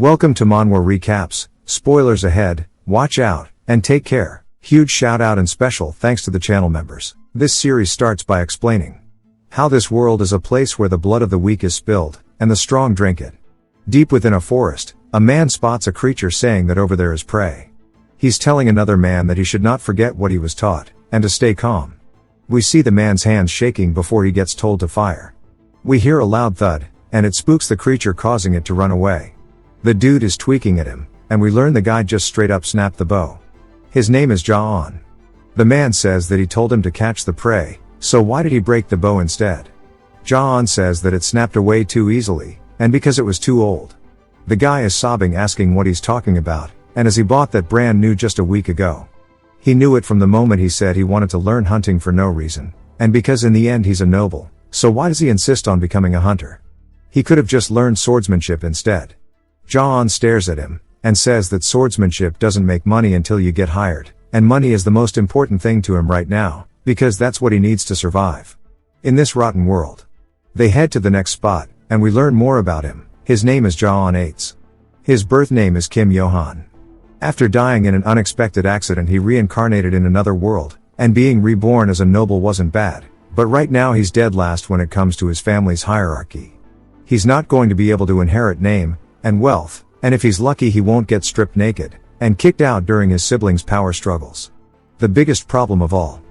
Welcome to Manhwa Recaps, spoilers ahead, watch out, and take care. Huge shout out and special thanks to the channel members. This series starts by explaining how this world is a place where the blood of the weak is spilled, and the strong drink it. Deep within a forest, a man spots a creature saying that over there is prey. He's telling another man that he should not forget what he was taught, and to stay calm. We see the man's hands shaking before he gets told to fire. We hear a loud thud, and it spooks the creature, causing it to run away. The dude is tweaking at him, and we learn the guy just straight up snapped the bow. His name is Ja-on. The man says that he told him to catch the prey, so why did he break the bow instead? Ja-on says that it snapped away too easily, and because it was too old. The guy is sobbing, asking what he's talking about, and as he bought that brand new just a week ago. He knew it from the moment he said he wanted to learn hunting for no reason, and because in the end he's a noble, so why does he insist on becoming a hunter? He could have just learned swordsmanship instead. Ja-on stares at him, and says that swordsmanship doesn't make money until you get hired, and money is the most important thing to him right now, because that's what he needs to survive in this rotten world. They head to the next spot, and we learn more about him. His name is Ja-on Ates. His birth name is Kim Yohan. After dying in an unexpected accident, he reincarnated in another world, and being reborn as a noble wasn't bad, but right now he's dead last when it comes to his family's hierarchy. He's not going to be able to inherit name and wealth, and if he's lucky he won't get stripped naked and kicked out during his siblings' power struggles. The biggest problem of all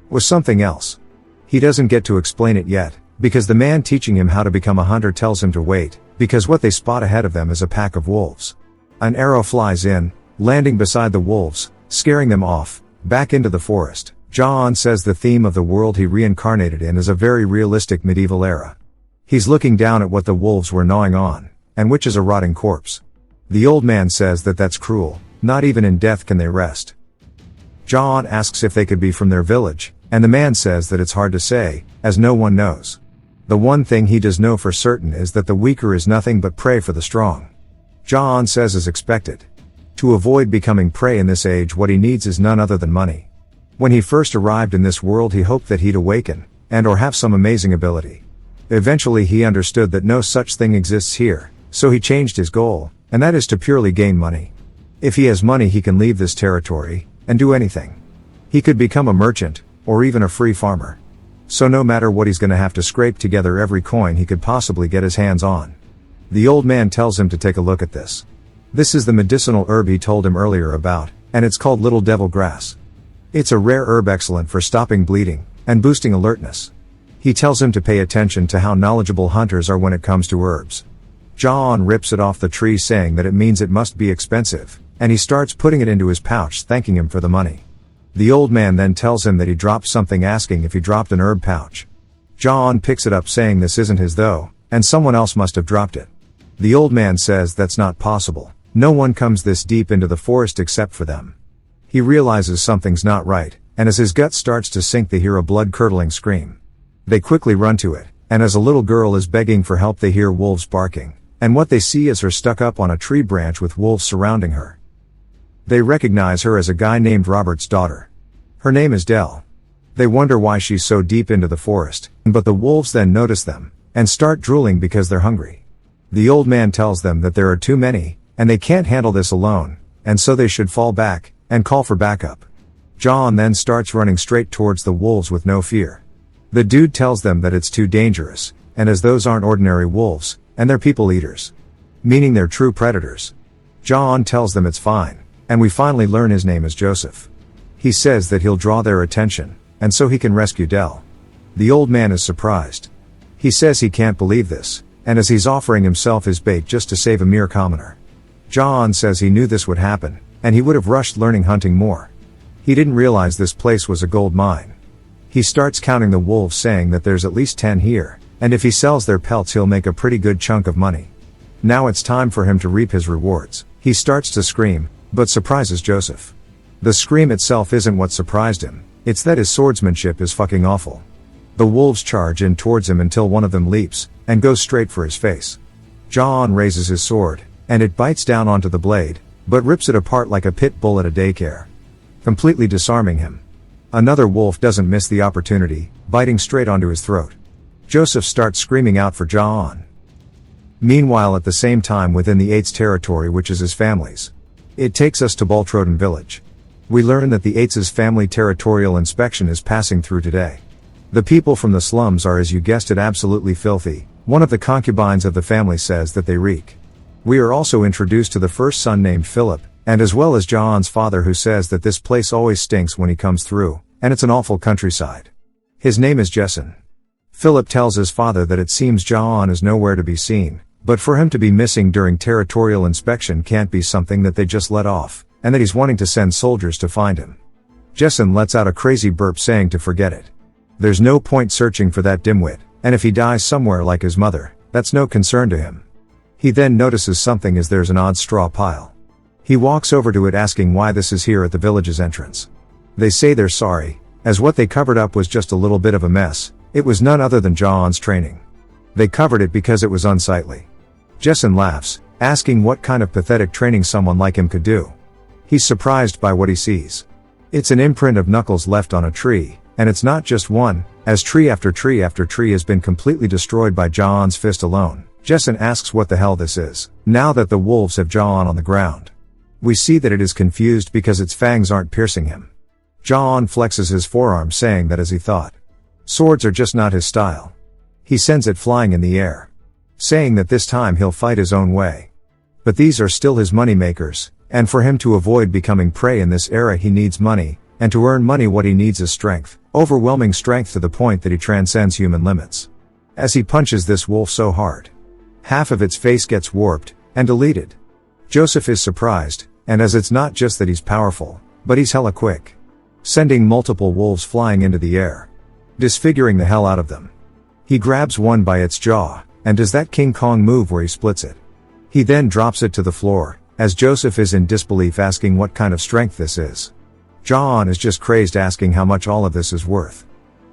was something else. He doesn't get to explain it yet, because the man teaching him how to become a hunter tells him to wait, because what they spot ahead of them is a pack of wolves. An arrow flies in, landing beside the wolves, scaring them off, back into the forest. Ja-on says the theme of the world he reincarnated in is a very realistic medieval era. He's looking down at what the wolves were gnawing on, and which is a rotting corpse. The old man says that that's cruel, not even in death can they rest. Ja-on asks if they could be from their village, and the man says that it's hard to say, as no one knows. The one thing he does know for certain is that the weaker is nothing but prey for the strong. Ja-on says as expected. To avoid becoming prey in this age, what he needs is none other than money. When he first arrived in this world he hoped that he'd awaken, and or have some amazing ability. Eventually he understood that no such thing exists here, so he changed his goal, and that is to purely gain money. If he has money he can leave this territory, and do anything. He could become a merchant, or even a free farmer. So no matter what he's gonna have to scrape together every coin he could possibly get his hands on. The old man tells him to take a look at this. This is the medicinal herb he told him earlier about, and it's called little devil grass. It's a rare herb excellent for stopping bleeding, and boosting alertness. He tells him to pay attention to how knowledgeable hunters are when it comes to herbs. Ja-on rips it off the tree, saying that it means it must be expensive, and he starts putting it into his pouch, thanking him for the money. The old man then tells him that he dropped something, asking if he dropped an herb pouch. Ja-on picks it up, saying this isn't his though, and someone else must have dropped it. The old man says that's not possible. No one comes this deep into the forest except for them. He realizes something's not right, and as his gut starts to sink they hear a blood-curdling scream. They quickly run to it, and as a little girl is begging for help they hear wolves barking, and what they see is her stuck up on a tree branch with wolves surrounding her. They recognize her as a guy named Robert's daughter. Her name is Dell. They wonder why she's so deep into the forest, but the wolves then notice them, and start drooling because they're hungry. The old man tells them that there are too many, and they can't handle this alone, and so they should fall back, and call for backup. Ja-on then starts running straight towards the wolves with no fear. The dude tells them that it's too dangerous, and as those aren't ordinary wolves, and they're people eaters. Meaning they're true predators. Ja-on tells them it's fine, and we finally learn his name is Joseph. He says that he'll draw their attention, and so he can rescue Dell. The old man is surprised. He says he can't believe this, and as he's offering himself his bait just to save a mere commoner. Ja-on says he knew this would happen, and he would have rushed learning hunting more. He didn't realize this place was a gold mine. He starts counting the wolves, saying that there's at least 10 here, and if he sells their pelts he'll make a pretty good chunk of money. Now it's time for him to reap his rewards. He starts to scream, but surprises Joseph. The scream itself isn't what surprised him, it's that his swordsmanship is fucking awful. The wolves charge in towards him until one of them leaps, and goes straight for his face. Ja-on raises his sword, and it bites down onto the blade, but rips it apart like a pit bull at a daycare, completely disarming him. Another wolf doesn't miss the opportunity, biting straight onto his throat. Joseph starts screaming out for Ja-on. Meanwhile at the same time within the 8's territory which is his family's. It takes us to Boltroden village. We learn that the 8's family territorial inspection is passing through today. The people from the slums are, as you guessed it, absolutely filthy. One of the concubines of the family says that they reek. We are also introduced to the first son named Philip, and as well as Jahan's father, who says that this place always stinks when he comes through, and it's an awful countryside. His name is Jessen. Philip tells his father that it seems Jahan is nowhere to be seen, but for him to be missing during territorial inspection can't be something that they just let off, and that he's wanting to send soldiers to find him. Jessen lets out a crazy burp saying to forget it. There's no point searching for that dimwit, and if he dies somewhere like his mother, that's no concern to him. He then notices something as there's an odd straw pile. He walks over to it asking why this is here at the village's entrance. They say they're sorry, as what they covered up was just a little bit of a mess. It was none other than Jahan's training. They covered it because it was unsightly. Jessen laughs, asking what kind of pathetic training someone like him could do. He's surprised by what he sees. It's an imprint of knuckles left on a tree, and it's not just one, as tree after tree after tree has been completely destroyed by Jahan's fist alone. Jessen asks what the hell this is, now that the wolves have Jahan on the ground. We see that it is confused because its fangs aren't piercing him. Jahan flexes his forearm saying that as he thought. Swords are just not his style. He sends it flying in the air, saying that this time he'll fight his own way. But these are still his money makers, and for him to avoid becoming prey in this era he needs money, and to earn money what he needs is strength, overwhelming strength to the point that he transcends human limits. As he punches this wolf so hard, half of its face gets warped and deleted. Joseph is surprised, and as it's not just that he's powerful, but he's hella quick, sending multiple wolves flying into the air, disfiguring the hell out of them. He grabs one by its jaw, and does that King Kong move where he splits it. He then drops it to the floor, as Joseph is in disbelief asking what kind of strength this is. Jahan is just crazed asking how much all of this is worth.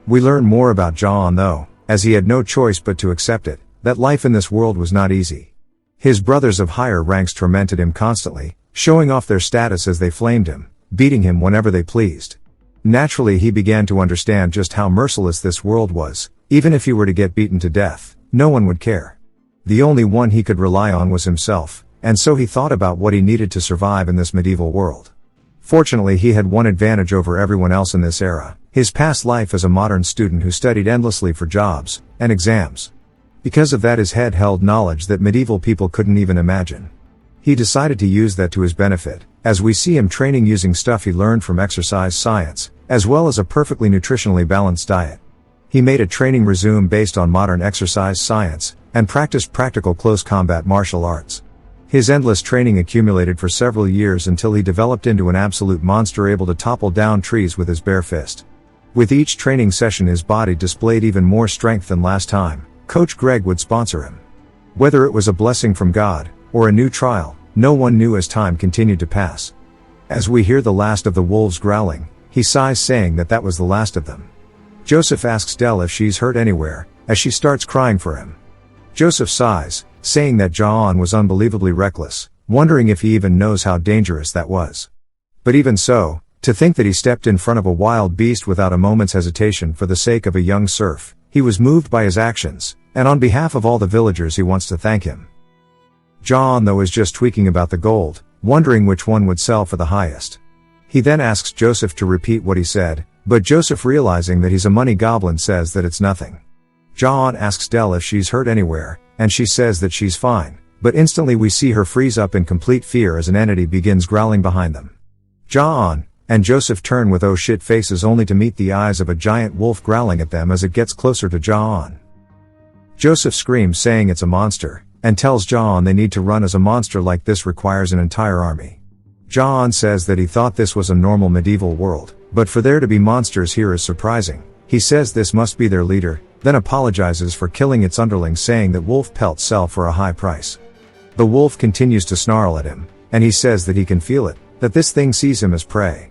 We learn more about Jahan though, as he had no choice but to accept it, that life in this world was not easy. His brothers of higher ranks tormented him constantly, showing off their status as they flamed him, beating him whenever they pleased. Naturally he began to understand just how merciless this world was. Even if he were to get beaten to death, no one would care. The only one he could rely on was himself, and so he thought about what he needed to survive in this medieval world. Fortunately he had one advantage over everyone else in this era, his past life as a modern student who studied endlessly for jobs and exams. Because of that his head held knowledge that medieval people couldn't even imagine. He decided to use that to his benefit, as we see him training using stuff he learned from exercise science, as well as a perfectly nutritionally balanced diet. He made a training resume based on modern exercise science, and practiced practical close combat martial arts. His endless training accumulated for several years until he developed into an absolute monster able to topple down trees with his bare fist. With each training session his body displayed even more strength than last time. Coach Greg would sponsor him. Whether it was a blessing from God, or a new trial, no one knew as time continued to pass. As we hear the last of the wolves growling, he sighs saying that was the last of them. Joseph asks Dell if she's hurt anywhere, as she starts crying for him. Joseph sighs, saying that Jahan was unbelievably reckless, wondering if he even knows how dangerous that was. But even so, to think that he stepped in front of a wild beast without a moment's hesitation for the sake of a young serf, he was moved by his actions, and on behalf of all the villagers he wants to thank him. Jahan though is just tweaking about the gold, wondering which one would sell for the highest. He then asks Joseph to repeat what he said, but Joseph, realizing that he's a money goblin, says that it's nothing. Jahan asks Dell if she's hurt anywhere, and she says that she's fine, but instantly we see her freeze up in complete fear as an entity begins growling behind them. Jahan and Joseph turn with oh shit faces only to meet the eyes of a giant wolf growling at them as it gets closer to Jahan. Joseph screams saying it's a monster, and tells Jahan they need to run as a monster like this requires an entire army. Jahan says that he thought this was a normal medieval world, but for there to be monsters here is surprising. He says this must be their leader, then apologizes for killing its underlings, saying that wolf pelts sell for a high price. The wolf continues to snarl at him, and he says that he can feel it, that this thing sees him as prey.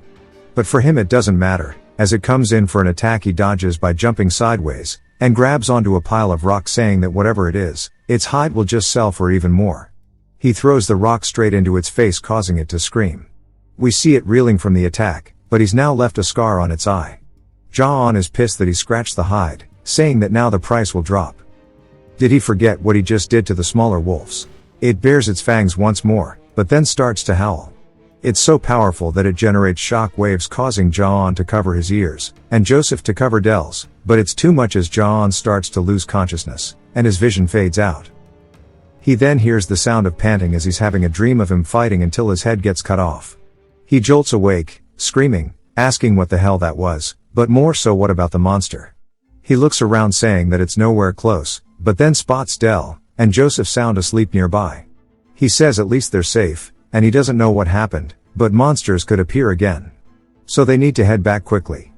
But for him it doesn't matter, as it comes in for an attack he dodges by jumping sideways, and grabs onto a pile of rocks, saying that whatever it is, its hide will just sell for even more. He throws the rock straight into its face, causing it to scream. We see it reeling from the attack, but he's now left a scar on its eye. Jahan is pissed that he scratched the hide, saying that now the price will drop. Did he forget what he just did to the smaller wolves? It bares its fangs once more, but then starts to howl. It's so powerful that it generates shock waves, causing Jaon to cover his ears, and Joseph to cover Dell's, but it's too much as Jaon starts to lose consciousness, and his vision fades out. He then hears the sound of panting as he's having a dream of him fighting until his head gets cut off. He jolts awake, screaming, asking what the hell that was, but more so what about the monster. He looks around saying that it's nowhere close, but then spots Dell and Joseph sound asleep nearby. He says at least they're safe, and he doesn't know what happened, but monsters could appear again. So they need to head back quickly.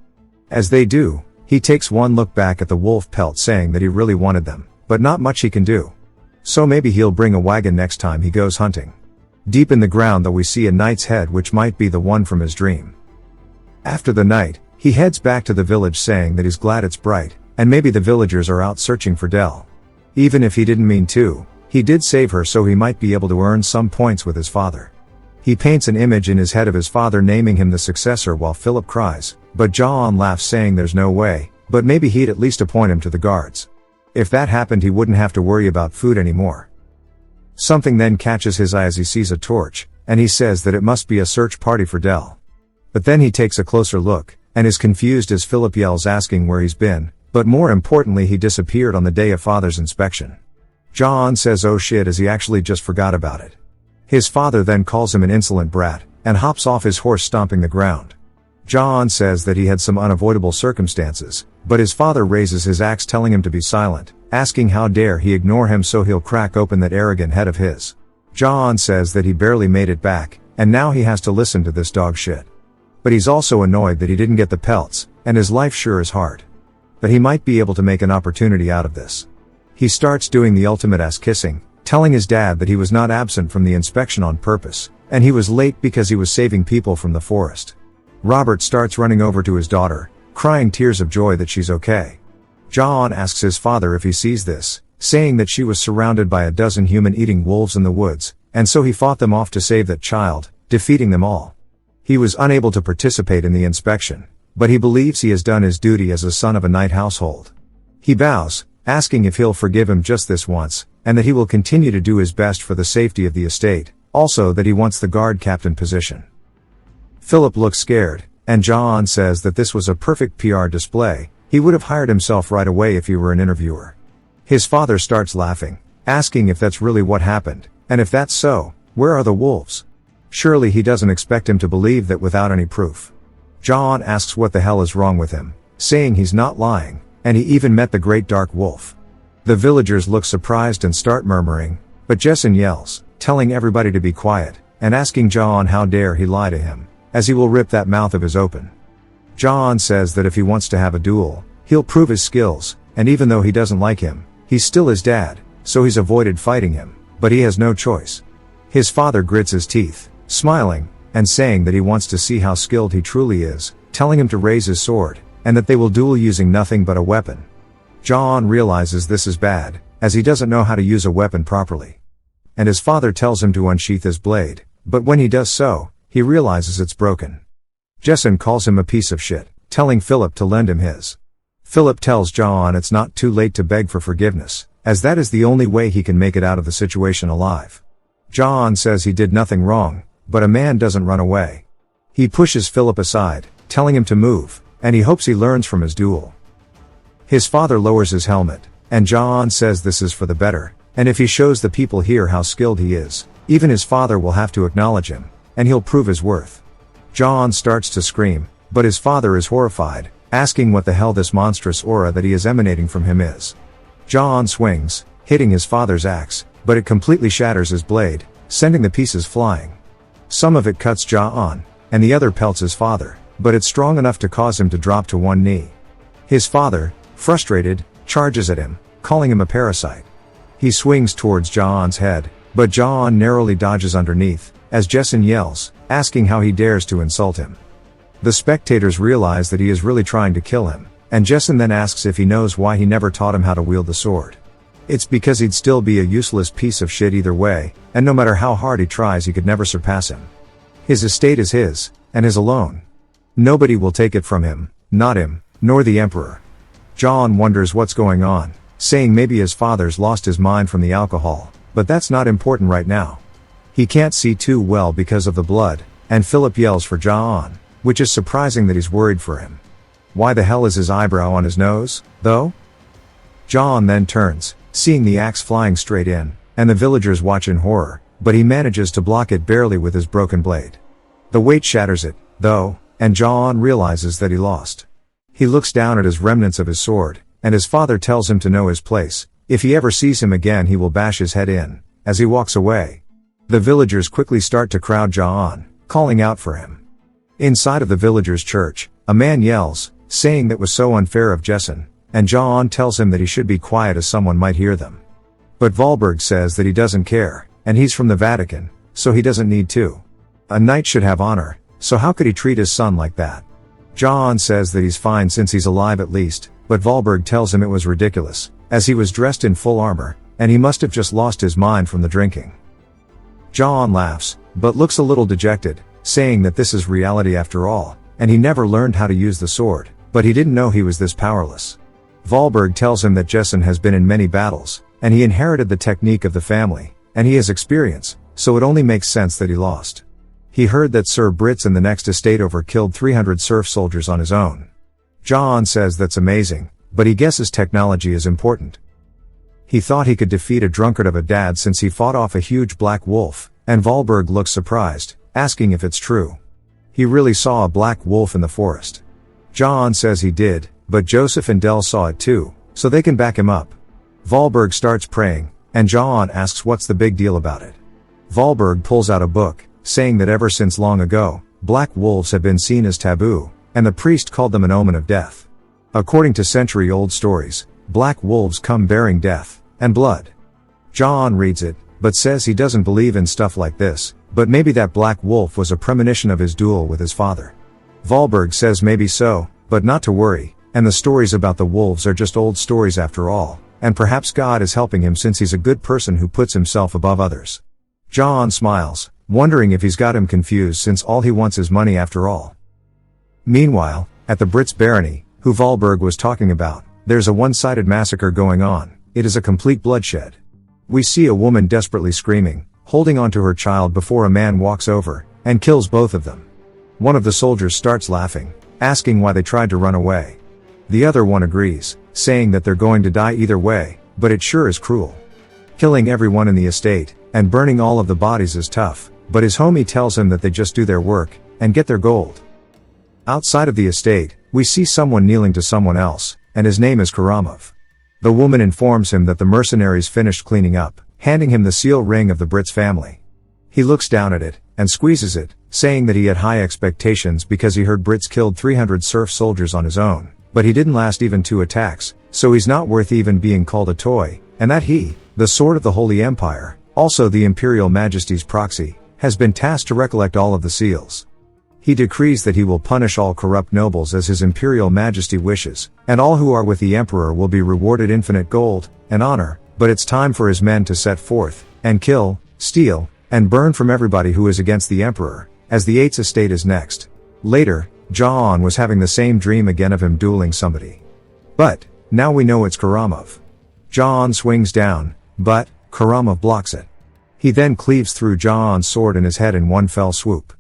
As they do, he takes one look back at the wolf pelt, saying that he really wanted them, but not much he can do. So maybe he'll bring a wagon next time he goes hunting. Deep in the ground though, we see a knight's head, which might be the one from his dream. After the night, he heads back to the village saying that he's glad it's bright, and maybe the villagers are out searching for Dell. Even if he didn't mean to, he did save her, so he might be able to earn some points with his father. He paints an image in his head of his father naming him the successor while Philip cries, but Jaon laughs saying there's no way, but maybe he'd at least appoint him to the guards. If that happened, he wouldn't have to worry about food anymore. Something then catches his eye as he sees a torch, and he says that it must be a search party for Dell. But then he takes a closer look, and is confused as Philip yells asking where he's been, but more importantly he disappeared on the day of father's inspection. Jaon says oh shit as he actually just forgot about it. His father then calls him an insolent brat, and hops off his horse stomping the ground. Jaon says that he had some unavoidable circumstances, but his father raises his axe telling him to be silent, asking how dare he ignore him so he'll crack open that arrogant head of his. Jaon says that he barely made it back, and now he has to listen to this dog shit. But he's also annoyed that he didn't get the pelts, and his life sure is hard. But he might be able to make an opportunity out of this. He starts doing the ultimate ass kissing, telling his dad that he was not absent from the inspection on purpose, and he was late because he was saving people from the forest. Robert starts running over to his daughter, crying tears of joy that she's okay. Jaon asks his father if he sees this, saying that she was surrounded by a dozen human-eating wolves in the woods, and so he fought them off to save that child, defeating them all. He was unable to participate in the inspection, but he believes he has done his duty as a son of a knight household. He bows, asking if he'll forgive him just this once, and that he will continue to do his best for the safety of the estate, also that he wants the guard captain position. Philip looks scared, and Jaon says that this was a perfect PR display. He would have hired himself right away if he were an interviewer. His father starts laughing, asking if that's really what happened, and if that's so, where are the wolves? Surely he doesn't expect him to believe that without any proof. Jaon asks what the hell is wrong with him, saying he's not lying, and he even met the great dark wolf. The villagers look surprised and start murmuring, but Jessen yells, telling everybody to be quiet, and asking Jaon how dare he lie to him, as he will rip that mouth of his open. Jaon says that if he wants to have a duel, he'll prove his skills, and even though he doesn't like him, he's still his dad, so he's avoided fighting him, but he has no choice. His father grits his teeth, smiling, and saying that he wants to see how skilled he truly is, telling him to raise his sword, and that they will duel using nothing but a weapon. Jaon realizes this is bad, as he doesn't know how to use a weapon properly. And his father tells him to unsheath his blade, but when he does so, he realizes it's broken. Jessen calls him a piece of shit, telling Philip to lend him his. Philip tells Jaon it's not too late to beg for forgiveness, as that is the only way he can make it out of the situation alive. Jaon says he did nothing wrong, but a man doesn't run away. He pushes Philip aside, telling him to move, and he hopes he learns from his duel. His father lowers his helmet, and Jaon says this is for the better, and if he shows the people here how skilled he is, even his father will have to acknowledge him, and he'll prove his worth. Jaon starts to scream, but his father is horrified, asking what the hell this monstrous aura that he is emanating from him is. Jaon swings, hitting his father's axe, but it completely shatters his blade, sending the pieces flying. Some of it cuts Jaon, and the other pelts his father, but it's strong enough to cause him to drop to one knee. His father, frustrated, charges at him, calling him a parasite. He swings towards Jaon's head, but Jaon narrowly dodges underneath, as Jessen yells, asking how he dares to insult him. The spectators realize that he is really trying to kill him, and Jessen then asks if he knows why he never taught him how to wield the sword. It's because he'd still be a useless piece of shit either way, and no matter how hard he tries he could never surpass him. His estate is his, and his alone. Nobody will take it from him, not him, nor the emperor. Jaon wonders what's going on, saying maybe his father's lost his mind from the alcohol, but that's not important right now. He can't see too well because of the blood, and Philip yells for Ja-on, which is surprising that he's worried for him. Why the hell is his eyebrow on his nose, though? Ja-on then turns, seeing the axe flying straight in, and the villagers watch in horror, but he manages to block it barely with his broken blade. The weight shatters it, though, and Ja-on realizes that he lost. He looks down at his remnants of his sword, and his father tells him to know his place. If he ever sees him again he will bash his head in. As he walks away, the villagers quickly start to crowd Ja-on, calling out for him. Inside of the villagers' church, a man yells, saying that was so unfair of Jessen, and Ja-on tells him that he should be quiet as someone might hear them. But Valberg says that he doesn't care, and he's from the Vatican, so he doesn't need to. A knight should have honor, so how could he treat his son like that? Ja-on says that he's fine since he's alive at least, but Valberg tells him it was ridiculous, as he was dressed in full armor, and he must have just lost his mind from the drinking. Ja-on laughs, but looks a little dejected, saying that this is reality after all, and he never learned how to use the sword, but he didn't know he was this powerless. Valberg tells him that Jessen has been in many battles, and he inherited the technique of the family, and he has experience, so it only makes sense that he lost. He heard that Sir Brits in the next estate over killed 300 serf soldiers on his own. Ja-on says that's amazing, but he guesses technology is important. He thought he could defeat a drunkard of a dad since he fought off a huge black wolf, and Valberg looks surprised, asking if it's true. He really saw a black wolf in the forest. Ja-on says he did, but Joseph and Del saw it too, so they can back him up. Valberg starts praying, and Ja-on asks what's the big deal about it. Valberg pulls out a book, saying that ever since long ago, black wolves have been seen as taboo, and the priest called them an omen of death. According to century-old stories, black wolves come bearing death and blood. Ja-on reads it, but says he doesn't believe in stuff like this, but maybe that black wolf was a premonition of his duel with his father. Valberg says maybe so, but not to worry, and the stories about the wolves are just old stories after all, and perhaps God is helping him since he's a good person who puts himself above others. Ja-on smiles, wondering if he's got him confused since all he wants is money after all. Meanwhile, at the Brits barony, who Valberg was talking about, there's a one-sided massacre going on. It is a complete bloodshed. We see a woman desperately screaming, holding onto her child before a man walks over, and kills both of them. One of the soldiers starts laughing, asking why they tried to run away. The other one agrees, saying that they're going to die either way, but it sure is cruel. Killing everyone in the estate, and burning all of the bodies is tough, but his homie tells him that they just do their work, and get their gold. Outside of the estate, we see someone kneeling to someone else, and his name is Karamov. The woman informs him that the mercenaries finished cleaning up, handing him the seal ring of the Brits family. He looks down at it, and squeezes it, saying that he had high expectations because he heard Brits killed 300 serf soldiers on his own, but he didn't last even 2 attacks, so he's not worth even being called a toy, and that he, the sword of the Holy Empire, also the Imperial Majesty's proxy, has been tasked to recollect all of the seals. He decrees that he will punish all corrupt nobles as his Imperial Majesty wishes, and all who are with the Emperor will be rewarded infinite gold and honor, but it's time for his men to set forth, and kill, steal, and burn from everybody who is against the Emperor, as the 8th estate is next. Later, Ja-on was having the same dream again of him dueling somebody. But, now we know it's Karamov. Ja-on swings down, but, Karamov blocks it. He then cleaves through Ja-on's sword in his head in one fell swoop.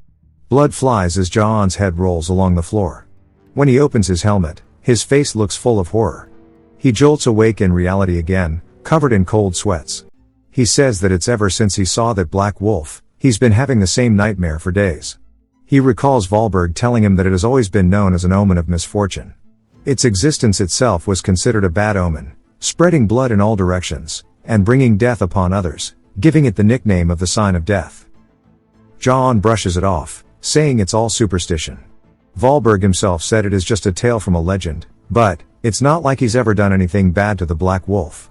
Blood flies as Ja-on's head rolls along the floor. When he opens his helmet, his face looks full of horror. He jolts awake in reality again, covered in cold sweats. He says that it's ever since he saw that black wolf, he's been having the same nightmare for days. He recalls Valberg telling him that it has always been known as an omen of misfortune. Its existence itself was considered a bad omen, spreading blood in all directions, and bringing death upon others, giving it the nickname of the sign of death. Ja-on brushes it off, saying it's all superstition. Valberg himself said it is just a tale from a legend, but it's not like he's ever done anything bad to the black wolf.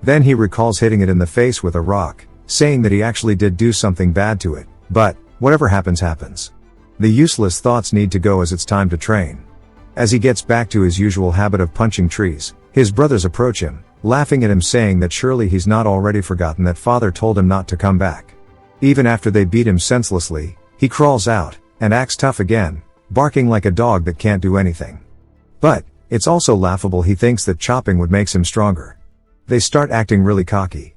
Then he recalls hitting it in the face with a rock, saying that he actually did do something bad to it, but whatever happens happens. The useless thoughts need to go as it's time to train. As he gets back to his usual habit of punching trees, his brothers approach him, laughing at him saying that surely he's not already forgotten that father told him not to come back. Even after they beat him senselessly, he crawls out, and acts tough again, barking like a dog that can't do anything. But, it's also laughable he thinks that chopping would make him stronger. They start acting really cocky.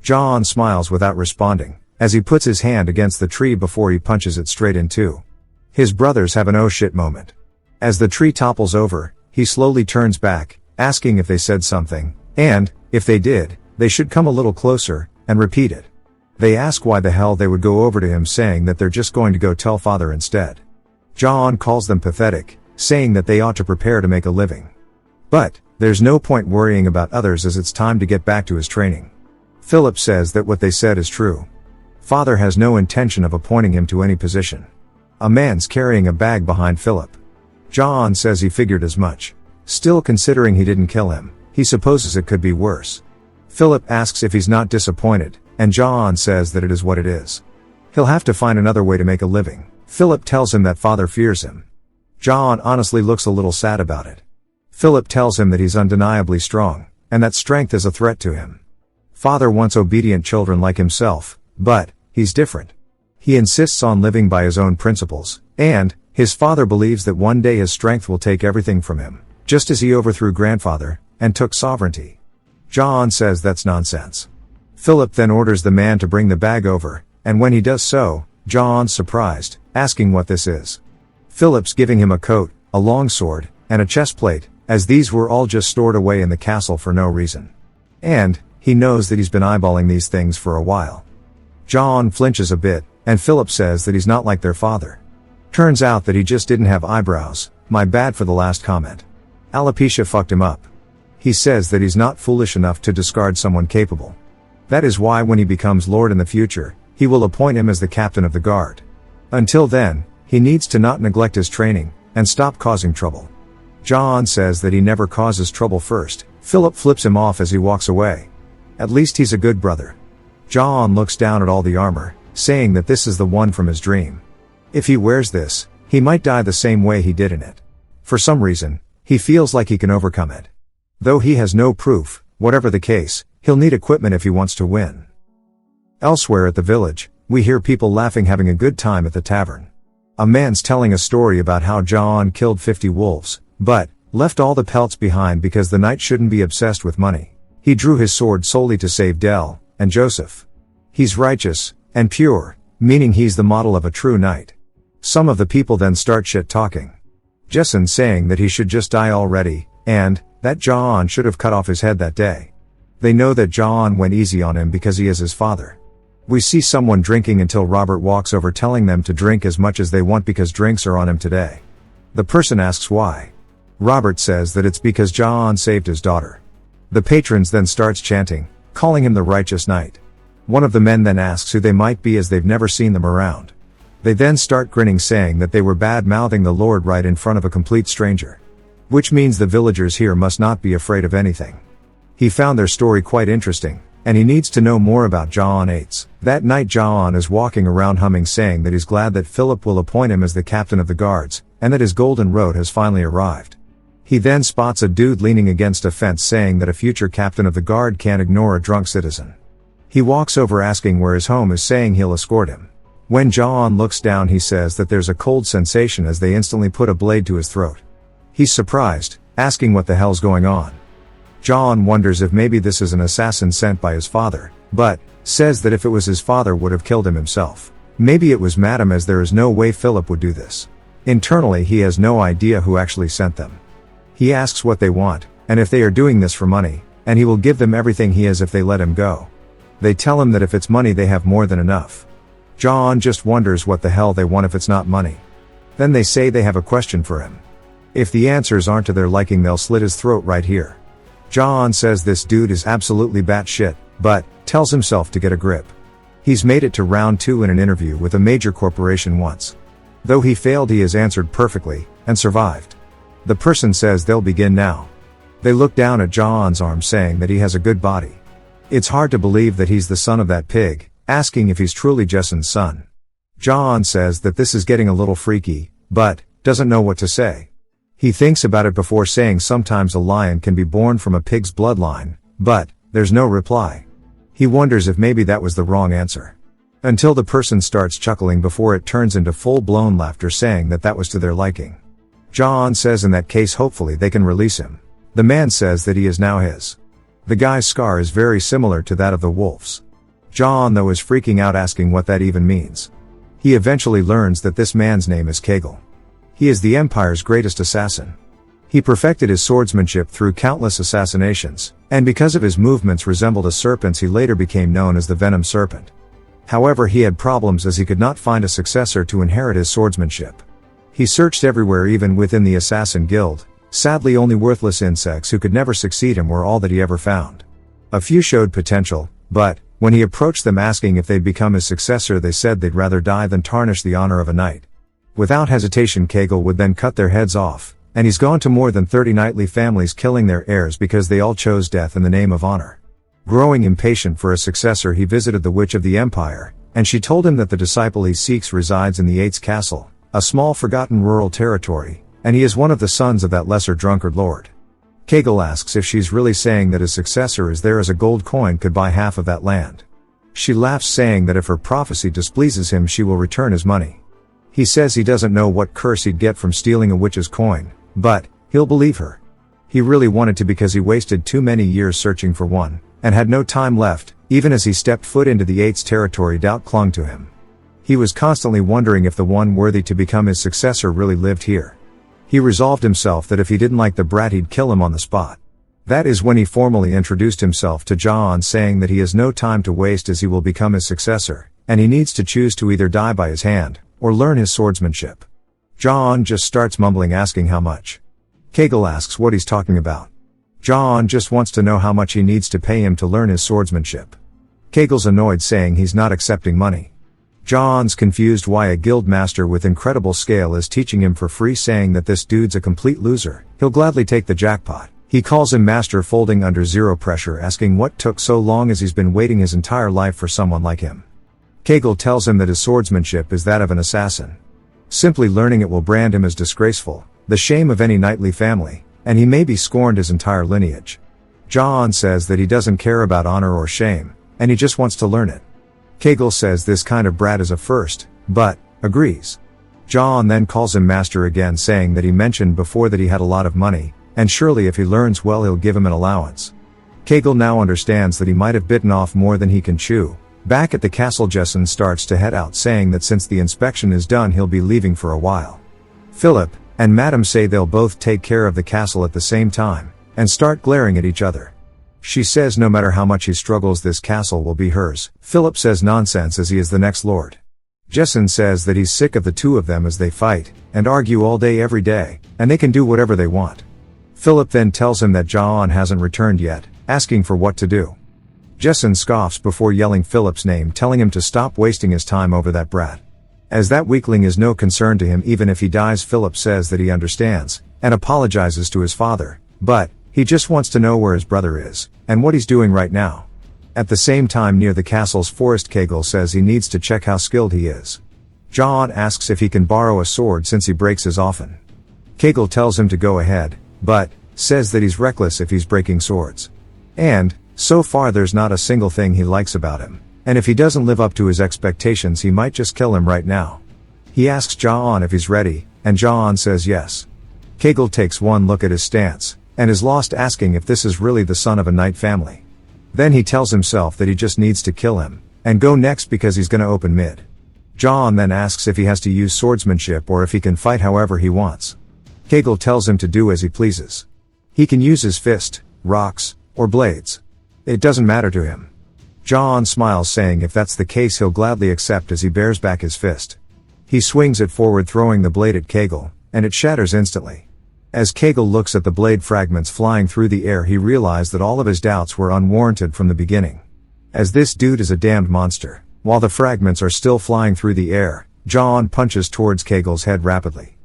John smiles without responding, as he puts his hand against the tree before he punches it straight in two. His brothers have an oh shit moment. As the tree topples over, he slowly turns back, asking if they said something, and, if they did, they should come a little closer, and repeat it. They ask why the hell they would go over to him, saying that they're just going to go tell father instead. John calls them pathetic, saying that they ought to prepare to make a living. But, there's no point worrying about others as it's time to get back to his training. Philip says that what they said is true. Father has no intention of appointing him to any position. A man's carrying a bag behind Philip. John says he figured as much. Still, considering he didn't kill him, he supposes it could be worse. Philip asks if he's not disappointed, and John says that it is what it is. He'll have to find another way to make a living. Philip tells him that father fears him. John honestly looks a little sad about it. Philip tells him that he's undeniably strong, and that strength is a threat to him. Father wants obedient children like himself, but he's different. He insists on living by his own principles, and his father believes that one day his strength will take everything from him, just as he overthrew grandfather, and took sovereignty. John says that's nonsense. Philip then orders the man to bring the bag over, and when he does so, John's surprised, asking what this is. Philip's giving him a coat, a long sword, and a chest plate, as these were all just stored away in the castle for no reason. And he knows that he's been eyeballing these things for a while. John flinches a bit, and Philip says that he's not like their father. Turns out that he just didn't have eyebrows. My bad for the last comment. Alopecia fucked him up. He says that he's not foolish enough to discard someone capable. That is why when he becomes Lord in the future, he will appoint him as the captain of the guard. Until then, he needs to not neglect his training, and stop causing trouble. John says that he never causes trouble first. Philip flips him off as he walks away. At least he's a good brother. John looks down at all the armor, saying that this is the one from his dream. If he wears this, he might die the same way he did in it. For some reason, he feels like he can overcome it. Though he has no proof, whatever the case, he'll need equipment if he wants to win. Elsewhere at the village, we hear people laughing, having a good time at the tavern. A man's telling a story about how John killed 50 wolves, but left all the pelts behind because the knight shouldn't be obsessed with money. He drew his sword solely to save Del and Joseph. He's righteous and pure, meaning he's the model of a true knight. Some of the people then start shit talking. Jessen saying that he should just die already, and that John should have cut off his head that day. They know that John went easy on him because he is his father. We see someone drinking until Robert walks over, telling them to drink as much as they want because drinks are on him today. The person asks why. Robert says that it's because John saved his daughter. The patrons then starts chanting, calling him the righteous knight. One of the men then asks who they might be, as they've never seen them around. They then start grinning, saying that they were bad-mouthing the Lord right in front of a complete stranger. Which means the villagers here must not be afraid of anything. He found their story quite interesting, and he needs to know more about John Ates. That night John is walking around humming, saying that he's glad that Philip will appoint him as the captain of the guards, and that his golden road has finally arrived. He then spots a dude leaning against a fence, saying that a future captain of the guard can't ignore a drunk citizen. He walks over asking where his home is, saying he'll escort him. When John looks down, he says that there's a cold sensation as they instantly put a blade to his throat. He's surprised, asking what the hell's going on. John wonders if maybe this is an assassin sent by his father, but says that if it was his father would have killed him himself. Maybe it was Madam, as there is no way Philip would do this. Internally he has no idea who actually sent them. He asks what they want, and if they are doing this for money, and he will give them everything he has if they let him go. They tell him that if it's money they have more than enough. John just wonders what the hell they want if it's not money. Then they say they have a question for him. If the answers aren't to their liking, they'll slit his throat right here. John says this dude is absolutely batshit, but tells himself to get a grip. He's made it to round 2 in an interview with a major corporation once. Though he failed, he has answered perfectly, and survived. The person says they'll begin now. They look down at John's arm, saying that he has a good body. It's hard to believe that he's the son of that pig, asking if he's truly Jessen's son. John says that this is getting a little freaky, but doesn't know what to say. He thinks about it before saying sometimes a lion can be born from a pig's bloodline, but there's no reply. He wonders if maybe that was the wrong answer. Until the person starts chuckling before it turns into full-blown laughter, saying that that was to their liking. John says in that case hopefully they can release him. The man says that he is now his. The guy's scar is very similar to that of the wolf's. John though is freaking out asking what that even means. He eventually learns that this man's name is Kegel. He is the Empire's greatest assassin. He perfected his swordsmanship through countless assassinations, and because of his movements resembled a serpent's he later became known as the Venom Serpent. However, he had problems as he could not find a successor to inherit his swordsmanship. He searched everywhere even within the assassin guild. Sadly, only worthless insects who could never succeed him were all that he ever found. A few showed potential, but when he approached them asking if they'd become his successor they said they'd rather die than tarnish the honor of a knight. Without hesitation Kegel would then cut their heads off, and he's gone to more than 30 knightly families killing their heirs because they all chose death in the name of honor. Growing impatient for a successor he visited the Witch of the Empire, and she told him that the disciple he seeks resides in the Eights Castle, a small forgotten rural territory, and he is one of the sons of that lesser drunkard lord. Kegel asks if she's really saying that his successor is there as a gold coin could buy half of that land. She laughs saying that if her prophecy displeases him she will return his money. He says he doesn't know what curse he'd get from stealing a witch's coin, but he'll believe her. He really wanted to because he wasted too many years searching for one, and had no time left. Even as he stepped foot into the Eights territory doubt clung to him. He was constantly wondering if the one worthy to become his successor really lived here. He resolved himself that if he didn't like the brat he'd kill him on the spot. That is when he formally introduced himself to John saying that he has no time to waste as he will become his successor, and he needs to choose to either die by his hand, or learn his swordsmanship. John just starts mumbling asking how much. Kegel asks what he's talking about. John just wants to know how much he needs to pay him to learn his swordsmanship. Kegel's annoyed saying he's not accepting money. John's confused why a guild master with incredible scale is teaching him for free saying that this dude's a complete loser, he'll gladly take the jackpot. He calls him master folding under zero pressure asking what took so long as he's been waiting his entire life for someone like him. Kegel tells him that his swordsmanship is that of an assassin. Simply learning it will brand him as disgraceful, the shame of any knightly family, and he may be scorned his entire lineage. John says that he doesn't care about honor or shame, and he just wants to learn it. Kegel says this kind of brat is a first, but agrees. John then calls him master again saying that he mentioned before that he had a lot of money, and surely if he learns well he'll give him an allowance. Kegel now understands that he might have bitten off more than he can chew. Back at the castle Jessen starts to head out saying that since the inspection is done he'll be leaving for a while. Philip and Madame say they'll both take care of the castle at the same time, and start glaring at each other. She says no matter how much he struggles this castle will be hers. Philip says nonsense as he is the next lord. Jessen says that he's sick of the two of them as they fight, and argue all day every day, and they can do whatever they want. Philip then tells him that John hasn't returned yet, asking for what to do. Jessen scoffs before yelling Philip's name telling him to stop wasting his time over that brat. As that weakling is no concern to him even if he dies Philip says that he understands, and apologizes to his father, but he just wants to know where his brother is, and what he's doing right now. At the same time near the castle's forest Kegel says he needs to check how skilled he is. John asks if he can borrow a sword since he breaks his often. Kegel tells him to go ahead, but says that he's reckless if he's breaking swords. And so far there's not a single thing he likes about him, and if he doesn't live up to his expectations he might just kill him right now. He asks John if he's ready, and John says yes. Kegel takes one look at his stance, and is lost asking if this is really the son of a knight family. Then he tells himself that he just needs to kill him, and go next because he's gonna open mid. John then asks if he has to use swordsmanship or if he can fight however he wants. Kegel tells him to do as he pleases. He can use his fist, rocks, or blades. It doesn't matter to him. John smiles saying if that's the case he'll gladly accept as he bears back his fist. He swings it forward throwing the blade at Kegel, and it shatters instantly. As Kegel looks at the blade fragments flying through the air he realized that all of his doubts were unwarranted from the beginning. As this dude is a damned monster, while the fragments are still flying through the air, John punches towards Kegel's head rapidly.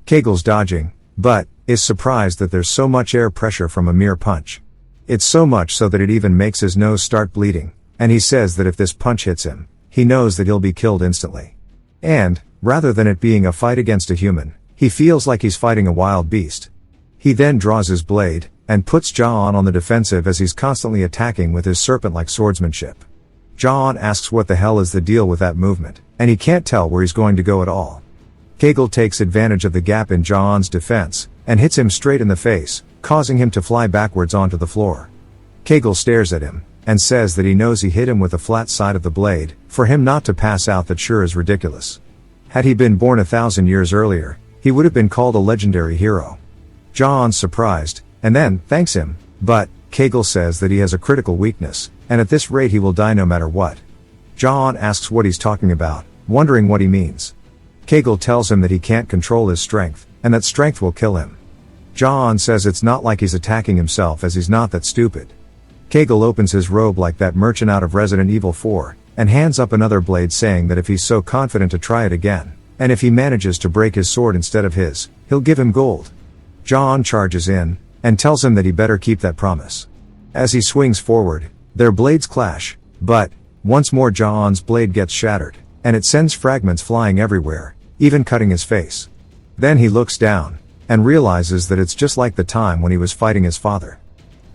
Kegel's dodging, but is surprised that there's so much air pressure from a mere punch. It's so much so that it even makes his nose start bleeding, and he says that if this punch hits him, he knows that he'll be killed instantly. And, rather than it being a fight against a human, he feels like he's fighting a wild beast. He then draws his blade, and puts John on the defensive as he's constantly attacking with his serpent-like swordsmanship. John asks what the hell is the deal with that movement, and he can't tell where he's going to go at all. Kegel takes advantage of the gap in John's defense, and hits him straight in the face, causing him to fly backwards onto the floor. Kegel stares at him, and says that he knows he hit him with the flat side of the blade. For him not to pass out, that sure is ridiculous. Had he been born 1,000 years earlier, he would have been called a legendary hero. John's surprised, and then thanks him, but Kegel says that he has a critical weakness, and at this rate he will die no matter what. John asks what he's talking about, wondering what he means. Kegel tells him that he can't control his strength, and that strength will kill him. John says it's not like he's attacking himself, as he's not that stupid. Kegel opens his robe like that merchant out of Resident Evil 4, and hands up another blade, saying that if he's so confident to try it again, and if he manages to break his sword instead of his, he'll give him gold. John charges in, and tells him that he better keep that promise. As he swings forward, their blades clash, but once more John's blade gets shattered, and it sends fragments flying everywhere, even cutting his face. Then he looks down, and realizes that it's just like the time when he was fighting his father.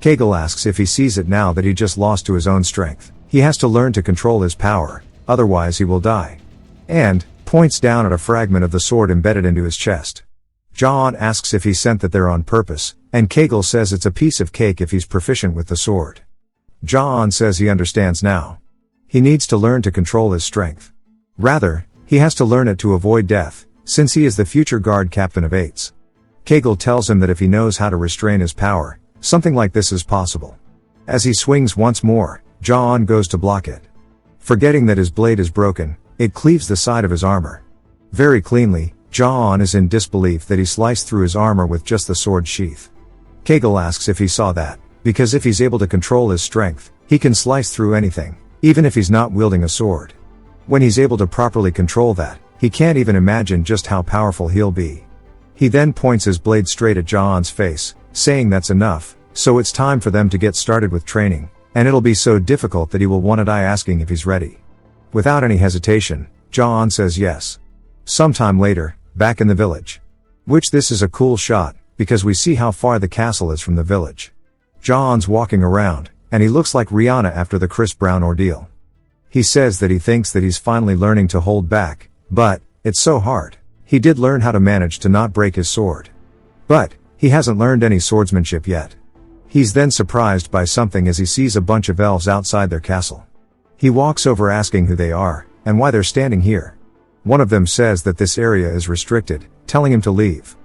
Kegel asks if he sees it now that he just lost to his own strength. He has to learn to control his power, otherwise he will die. And points down at a fragment of the sword embedded into his chest. John asks if he sent that there on purpose, and Kegel says it's a piece of cake if he's proficient with the sword. John says he understands now. He needs to learn to control his strength. Rather, he has to learn it to avoid death, since he is the future guard captain of 8s. Kegel tells him that if he knows how to restrain his power, something like this is possible. As he swings once more, John goes to block it. Forgetting that his blade is broken, it cleaves the side of his armor. Very cleanly, John is in disbelief that he sliced through his armor with just the sword sheath. Kegel asks if he saw that, because if he's able to control his strength, he can slice through anything, even if he's not wielding a sword. When he's able to properly control that, he can't even imagine just how powerful he'll be. He then points his blade straight at John's face, saying that's enough, so it's time for them to get started with training, and it'll be so difficult that he will want to die, asking if he's ready. Without any hesitation, John says yes. Sometime later, back in the village. Which this is a cool shot, because we see how far the castle is from the village. John's walking around, and he looks like Rihanna after the Chris Brown ordeal. He says that he thinks that he's finally learning to hold back, but it's so hard. He did learn how to manage to not break his sword. But he hasn't learned any swordsmanship yet. He's then surprised by something as he sees a bunch of elves outside their castle. He walks over asking who they are, and why they're standing here. One of them says that this area is restricted, telling him to leave.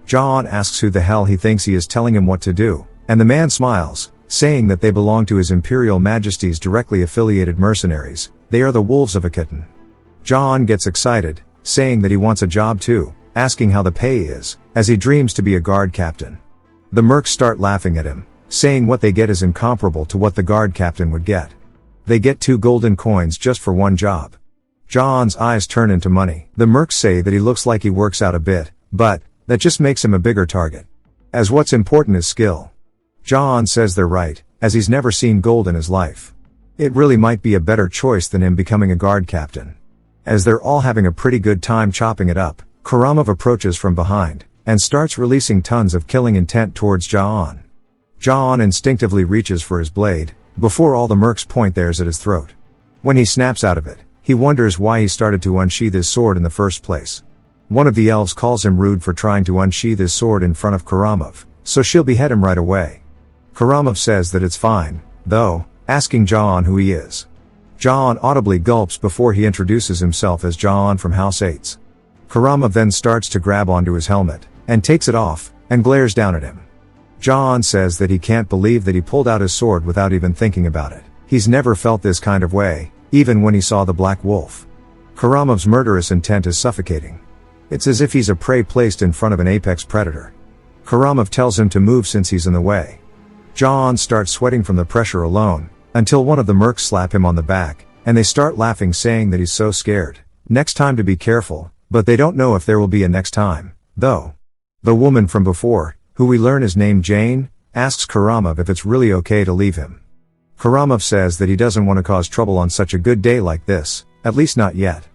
John asks who the hell he thinks he is telling him what to do, and the man smiles, saying that they belong to His Imperial Majesty's directly affiliated mercenaries. They are the wolves of a kitten. John gets excited, saying that he wants a job too, asking how the pay is, as he dreams to be a guard captain. The mercs start laughing at him, saying what they get is incomparable to what the guard captain would get. They get 2 golden coins just for one job. John's eyes turn into money. The mercs say that he looks like he works out a bit, but that just makes him a bigger target. As what's important is skill. John says they're right, as he's never seen gold in his life. It really might be a better choice than him becoming a guard captain. As they're all having a pretty good time chopping it up, Karamov approaches from behind, and starts releasing tons of killing intent towards John. John instinctively reaches for his blade, before all the mercs point theirs at his throat. When he snaps out of it, he wonders why he started to unsheath his sword in the first place. One of the elves calls him rude for trying to unsheath his sword in front of Karamov, so she'll behead him right away. Karamov says that it's fine, though, asking John who he is. John audibly gulps before he introduces himself as John from House 8's. Karamov then starts to grab onto his helmet, and takes it off, and glares down at him. John says that he can't believe that he pulled out his sword without even thinking about it. He's never felt this kind of way, even when he saw the Black Wolf. Karamov's murderous intent is suffocating. It's as if he's a prey placed in front of an apex predator. Karamov tells him to move since he's in the way. John starts sweating from the pressure alone, until one of the mercs slap him on the back, and they start laughing, saying that he's so scared. Next time to be careful, but they don't know if there will be a next time, though. The woman from before, who we learn is named Jane, asks Karamov if it's really okay to leave him. Karamov says that he doesn't want to cause trouble on such a good day like this, at least not yet.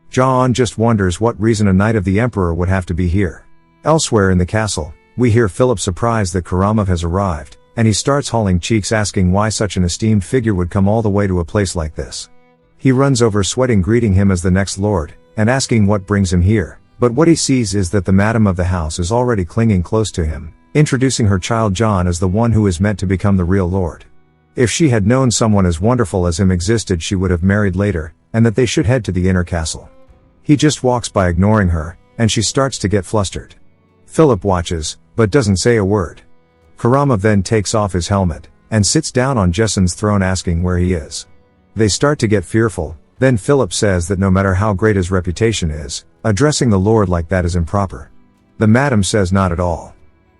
John just wonders what reason a Knight of the Emperor would have to be here. Elsewhere in the castle, we hear Philip surprised that Karamov has arrived, and he starts hauling cheeks, asking why such an esteemed figure would come all the way to a place like this. He runs over sweating, greeting him as the next lord, and asking what brings him here, but what he sees is that the madam of the house is already clinging close to him, introducing her child John as the one who is meant to become the real lord. If she had known someone as wonderful as him existed, she would have married later, and that they should head to the inner castle. He just walks by ignoring her, and she starts to get flustered. Philip watches, but doesn't say a word. Kurama then takes off his helmet, and sits down on Jessen's throne asking where he is. They start to get fearful, then Philip says that no matter how great his reputation is, addressing the Lord like that is improper. The madam says not at all.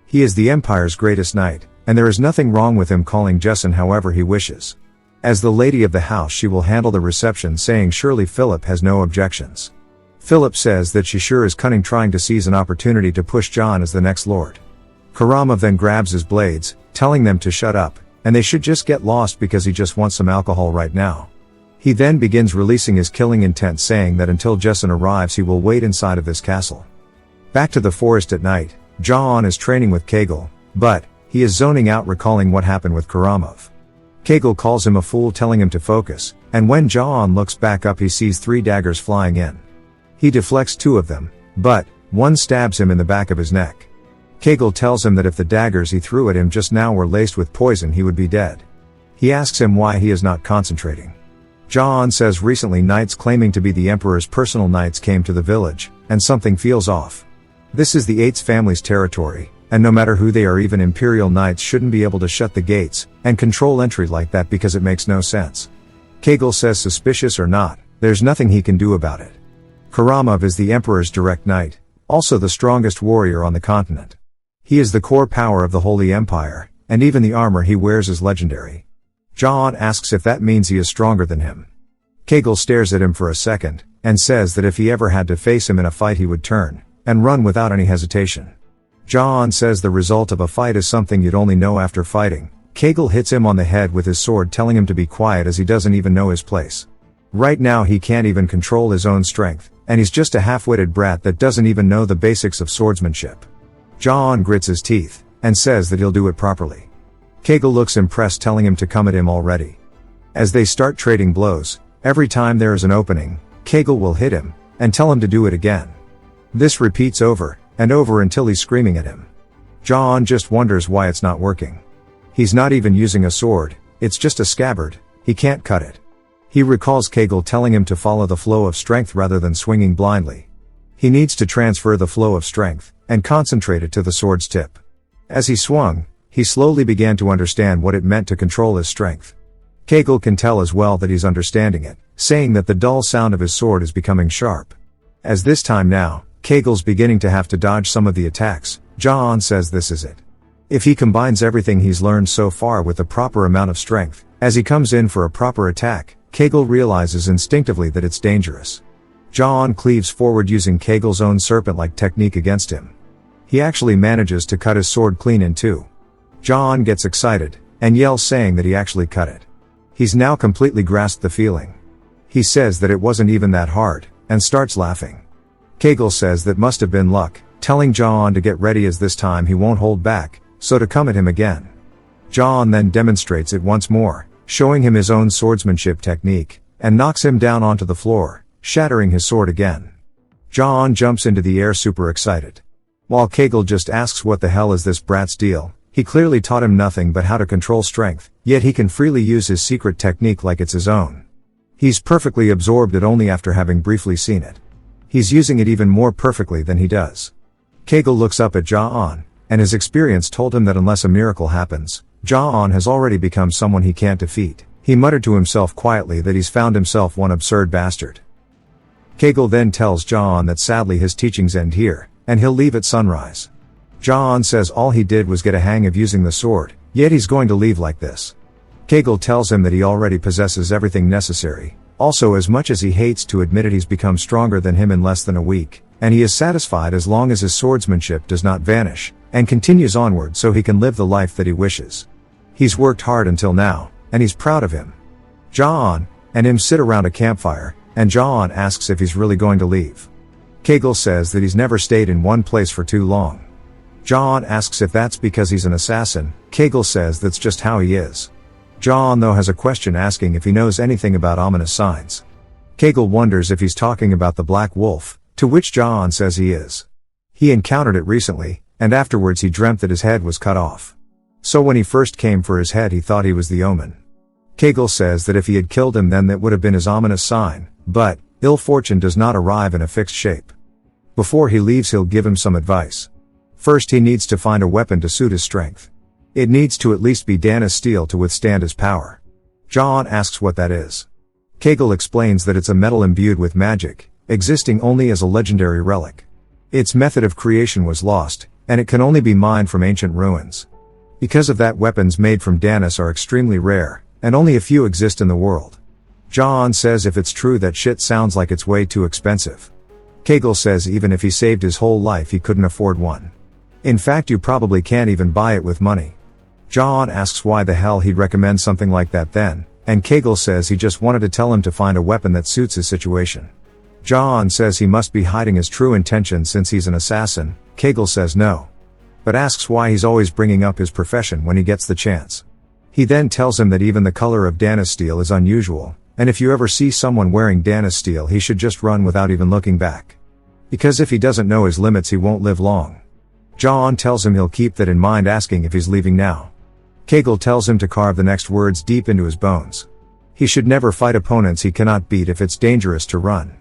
He is the Empire's greatest knight, and there is nothing wrong with him calling Jessen however he wishes. As the lady of the house, she will handle the reception, saying surely Philip has no objections. Philip says that she sure is cunning, trying to seize an opportunity to push John as the next lord. Kurama then grabs his blades, telling them to shut up, and they should just get lost because he just wants some alcohol right now. He then begins releasing his killing intent, saying that until Jessen arrives he will wait inside of this castle. Back to the forest at night, John is training with Kegel, but he is zoning out, recalling what happened with Karamov. Kegel calls him a fool, telling him to focus, and when John looks back up he sees 3 daggers flying in. He deflects 2 of them, but one stabs him in the back of his neck. Kegel tells him that if the daggers he threw at him just now were laced with poison he would be dead. He asks him why he is not concentrating. John says recently knights claiming to be the Emperor's personal knights came to the village, and something feels off. This is the Eights family's territory, and no matter who they are, even Imperial knights shouldn't be able to shut the gates and control entry like that because it makes no sense. Kegel says suspicious or not, there's nothing he can do about it. Karamov is the Emperor's direct knight, also the strongest warrior on the continent. He is the core power of the Holy Empire, and even the armor he wears is legendary. John asks if that means he is stronger than him. Kegel stares at him for a second, and says that if he ever had to face him in a fight he would turn and run without any hesitation. John says the result of a fight is something you'd only know after fighting. Kegel hits him on the head with his sword, telling him to be quiet as he doesn't even know his place. Right now he can't even control his own strength, and he's just a half-witted brat that doesn't even know the basics of swordsmanship. John grits his teeth, and says that he'll do it properly. Kegel looks impressed, telling him to come at him already. As they start trading blows, every time there is an opening, Kegel will hit him, and tell him to do it again. This repeats over and over until he's screaming at him. John just wonders why it's not working. He's not even using a sword, it's just a scabbard, he can't cut it. He recalls Kegel telling him to follow the flow of strength rather than swinging blindly. He needs to transfer the flow of strength and concentrate it to the sword's tip. As he swung, he slowly began to understand what it meant to control his strength. Kegel can tell as well that he's understanding it, saying that the dull sound of his sword is becoming sharp. As this time now, Kegel's beginning to have to dodge some of the attacks. John says this is it. If he combines everything he's learned so far with the proper amount of strength, as he comes in for a proper attack, Kegel realizes instinctively that it's dangerous. John cleaves forward using Kegel's own serpent-like technique against him. He actually manages to cut his sword clean in 2. John gets excited, and yells, saying that he actually cut it. He's now completely grasped the feeling. He says that it wasn't even that hard, and starts laughing. Kegel says that must have been luck, telling John to get ready as this time he won't hold back, so to come at him again. John then demonstrates it once more, showing him his own swordsmanship technique, and knocks him down onto the floor, shattering his sword again. John jumps into the air super excited. While Kegel just asks what the hell is this brat's deal, he clearly taught him nothing but how to control strength, yet he can freely use his secret technique like it's his own. He's perfectly absorbed it only after having briefly seen it. He's using it even more perfectly than he does. Kegel looks up at John, and his experience told him that unless a miracle happens, John has already become someone he can't defeat. He muttered to himself quietly that he's found himself one absurd bastard. Kegel then tells John that sadly his teachings end here, and he'll leave at sunrise. John says all he did was get a hang of using the sword, yet he's going to leave like this. Kegel tells him that he already possesses everything necessary. Also, as much as he hates to admit it, he's become stronger than him in less than a week, and he is satisfied as long as his swordsmanship does not vanish, and continues onward so he can live the life that he wishes. He's worked hard until now, and he's proud of him. John and him sit around a campfire, and John asks if he's really going to leave. Kegel says that he's never stayed in one place for too long. John asks if that's because he's an assassin. Kegel says that's just how he is. John though has a question, asking if he knows anything about ominous signs. Kegel wonders if he's talking about the Black Wolf, to which John says he is. He encountered it recently, and afterwards he dreamt that his head was cut off. So when he first came for his head he thought he was the omen. Kegel says that if he had killed him then that would have been his ominous sign, but ill fortune does not arrive in a fixed shape. Before he leaves he'll give him some advice. First he needs to find a weapon to suit his strength. It needs to at least be Dana's steel to withstand his power. John asks what that is. Kegel explains that it's a metal imbued with magic, existing only as a legendary relic. Its method of creation was lost, and it can only be mined from ancient ruins. Because of that, weapons made from Danis are extremely rare, and only a few exist in the world. John says if it's true that shit sounds like it's way too expensive. Kegel says even if he saved his whole life he couldn't afford one. In fact you probably can't even buy it with money. John asks why the hell he'd recommend something like that then, and Kegel says he just wanted to tell him to find a weapon that suits his situation. John says he must be hiding his true intentions since he's an assassin. Kegel says no. But asks why he's always bringing up his profession when he gets the chance. He then tells him that even the color of Danis steel is unusual, and if you ever see someone wearing Danis steel he should just run without even looking back. Because if he doesn't know his limits he won't live long. John tells him he'll keep that in mind, asking if he's leaving now. Kegel tells him to carve the next words deep into his bones. He should never fight opponents he cannot beat if it's dangerous to run.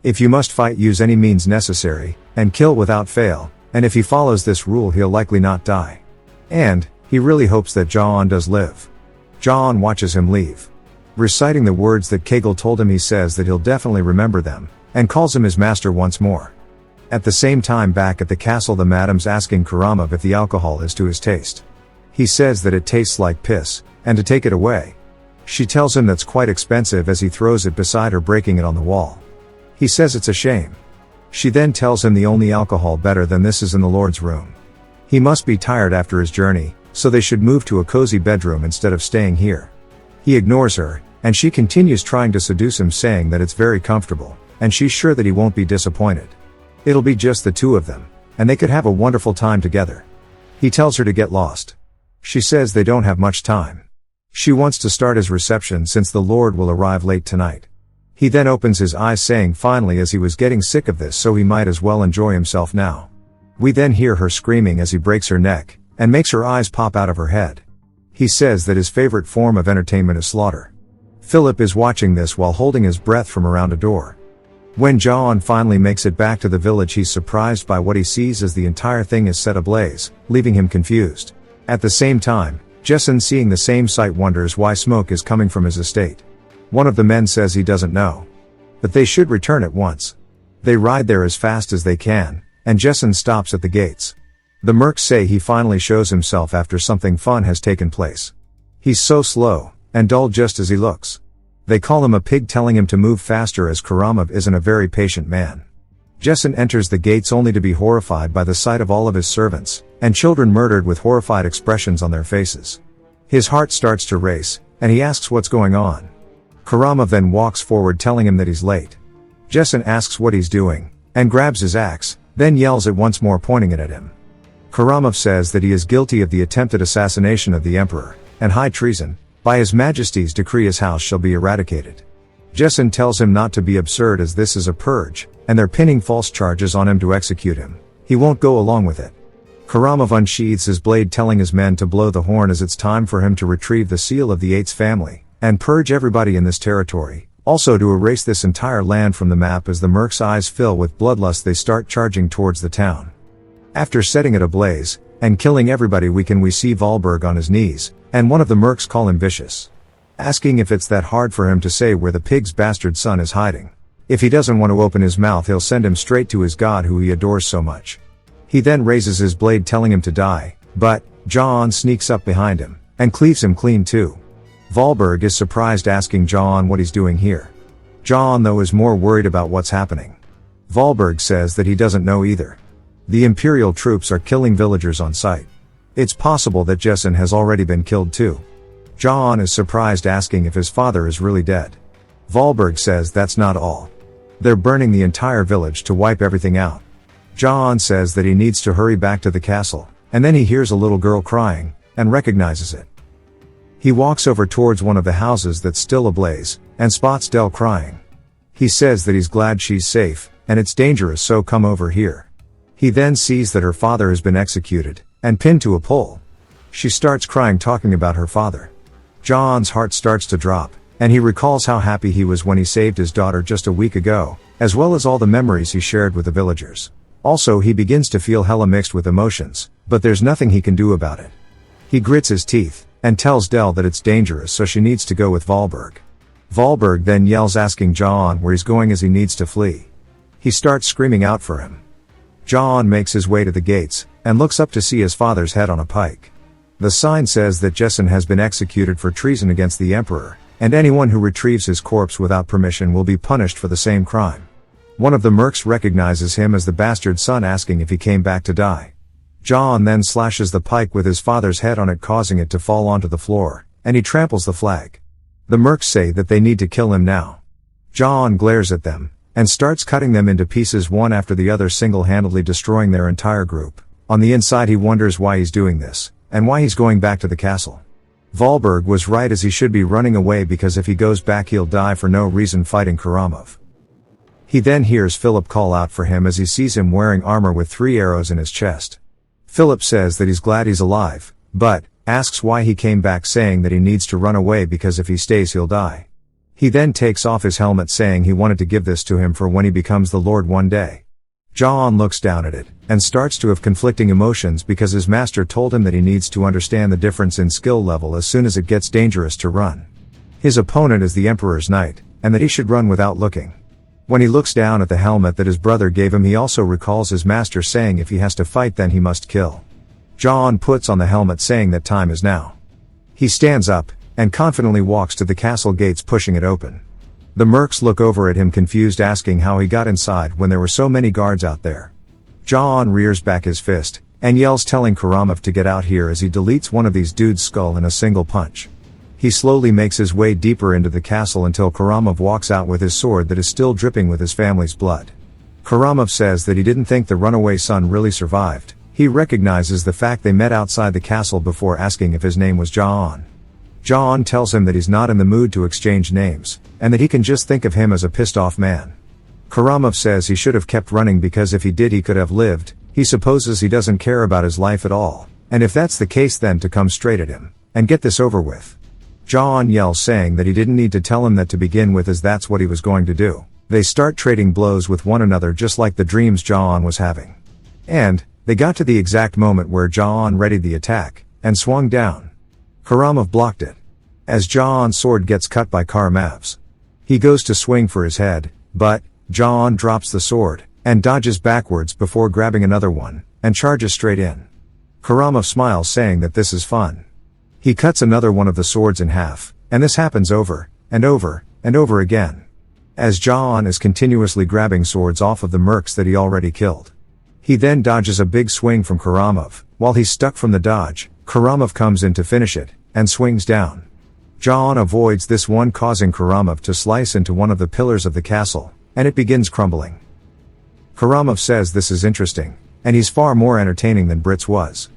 If you must fight, use any means necessary, and kill without fail, and if he follows this rule he'll likely not die. And he really hopes that John does live. John watches him leave. Reciting the words that Kegel told him, he says that he'll definitely remember them, and calls him his master once more. At the same time, back at the castle, the madam's asking Karamov if the alcohol is to his taste. He says that it tastes like piss, and to take it away. She tells him that's quite expensive as he throws it beside her, breaking it on the wall. He says it's a shame. She then tells him the only alcohol better than this is in the Lord's room. He must be tired after his journey, so they should move to a cozy bedroom instead of staying here. He ignores her, and she continues trying to seduce him, saying that it's very comfortable, and she's sure that he won't be disappointed. It'll be just the two of them, and they could have a wonderful time together. He tells her to get lost. She says they don't have much time. She wants to start his reception since the Lord will arrive late tonight. He then opens his eyes, saying finally, as he was getting sick of this so he might as well enjoy himself now. We then hear her screaming as he breaks her neck, and makes her eyes pop out of her head. He says that his favorite form of entertainment is slaughter. Philip is watching this while holding his breath from around a door. When John finally makes it back to the village, he's surprised by what he sees as the entire thing is set ablaze, leaving him confused. At the same time, Jessen, seeing the same sight, wonders why smoke is coming from his estate. One of the men says he doesn't know. But they should return at once. They ride there as fast as they can, and Jessen stops at the gates. The mercs say he finally shows himself after something fun has taken place. He's so slow, and dull just as he looks. They call him a pig, telling him to move faster as Karamov isn't a very patient man. Jessen enters the gates only to be horrified by the sight of all of his servants and children murdered with horrified expressions on their faces. His heart starts to race, and he asks what's going on. Karamov then walks forward, telling him that he's late. Jessen asks what he's doing, and grabs his axe, then yells it once more, pointing it at him. Karamov says that he is guilty of the attempted assassination of the emperor, and high treason. By His Majesty's decree his house shall be eradicated. Jessen tells him not to be absurd, as this is a purge, and they're pinning false charges on him to execute him. He won't go along with it. Karamov unsheathes his blade, telling his men to blow the horn as it's time for him to retrieve the seal of the Yates family, and purge everybody in this territory, also to erase this entire land from the map. As the mercs' eyes fill with bloodlust, they start charging towards the town. After setting it ablaze, and killing everybody we see Valberg on his knees, and one of the mercs call him vicious. Asking if it's that hard for him to say where the pig's bastard son is hiding. If he doesn't want to open his mouth, he'll send him straight to his god who he adores so much. He then raises his blade, telling him to die, but John sneaks up behind him, and cleaves him clean too. Valberg is surprised, asking John what he's doing here. John, though, is more worried about what's happening. Valberg says that he doesn't know either. The Imperial troops are killing villagers on sight. It's possible that Jessen has already been killed too. John is surprised, asking if his father is really dead. Valberg says that's not all. They're burning the entire village to wipe everything out. John says that he needs to hurry back to the castle, and then he hears a little girl crying, and recognizes it. He walks over towards one of the houses that's still ablaze, and spots Dell crying. He says that he's glad she's safe, and it's dangerous, so come over here. He then sees that her father has been executed, and pinned to a pole. She starts crying, talking about her father. John's heart starts to drop, and he recalls how happy he was when he saved his daughter just a week ago, as well as all the memories he shared with the villagers. Also, he begins to feel hella mixed with emotions, but there's nothing he can do about it. He grits his teeth, and tells Dell that it's dangerous so she needs to go with Valberg. Valberg then yells asking John where he's going as he needs to flee. He starts screaming out for him. John makes his way to the gates, and looks up to see his father's head on a pike. The sign says that Jessen has been executed for treason against the emperor, and anyone who retrieves his corpse without permission will be punished for the same crime. One of the mercs recognizes him as the bastard son asking if he came back to die. John then slashes the pike with his father's head on it, causing it to fall onto the floor, and he tramples the flag. The mercs say that they need to kill him now. John glares at them, and starts cutting them into pieces one after the other, single-handedly destroying their entire group. On the inside he wonders why he's doing this, and why he's going back to the castle. Valberg was right, as he should be running away, because if he goes back he'll die for no reason fighting Karamov. He then hears Philip call out for him as he sees him wearing armor with 3 arrows in his chest. Philip says that he's glad he's alive, but asks why he came back, saying that he needs to run away because if he stays he'll die. He then takes off his helmet, saying he wanted to give this to him for when he becomes the Lord one day. John looks down at it, and starts to have conflicting emotions because his master told him that he needs to understand the difference in skill level as soon as it gets dangerous to run. His opponent is the Emperor's knight, and that he should run without looking. When he looks down at the helmet that his brother gave him, he also recalls his master saying if he has to fight then he must kill. John puts on the helmet, saying that time is now. He stands up, and confidently walks to the castle gates, pushing it open. The mercs look over at him confused, asking how he got inside when there were so many guards out there. John rears back his fist, and yells telling Karamov to get out here as he deletes one of these dudes' skull in a single punch. He slowly makes his way deeper into the castle until Karamov walks out with his sword that is still dripping with his family's blood. Karamov says that he didn't think the runaway son really survived. He recognizes the fact they met outside the castle before asking if his name was John. John tells him that he's not in the mood to exchange names, and that he can just think of him as a pissed off man. Karamov says he should have kept running because if he did he could have lived. He supposes he doesn't care about his life at all, and if that's the case then to come straight at him, and get this over with. John yells, saying that he didn't need to tell him that to begin with, as that's what he was going to do. They start trading blows with one another just like the dreams John was having. And they got to the exact moment where John readied the attack, and swung down. Karamov blocked it. As John's sword gets cut by Karamav's, he goes to swing for his head, but John drops the sword, and dodges backwards before grabbing another one, and charges straight in. Karamov smiles, saying that this is fun. He cuts another one of the swords in half, and this happens over, and over, and over again. As John is continuously grabbing swords off of the mercs that he already killed. He then dodges a big swing from Karamov. While he's stuck from the dodge, Karamov comes in to finish it, and swings down. John avoids this one, causing Karamov to slice into one of the pillars of the castle, and it begins crumbling. Karamov says this is interesting, and he's far more entertaining than Brits was.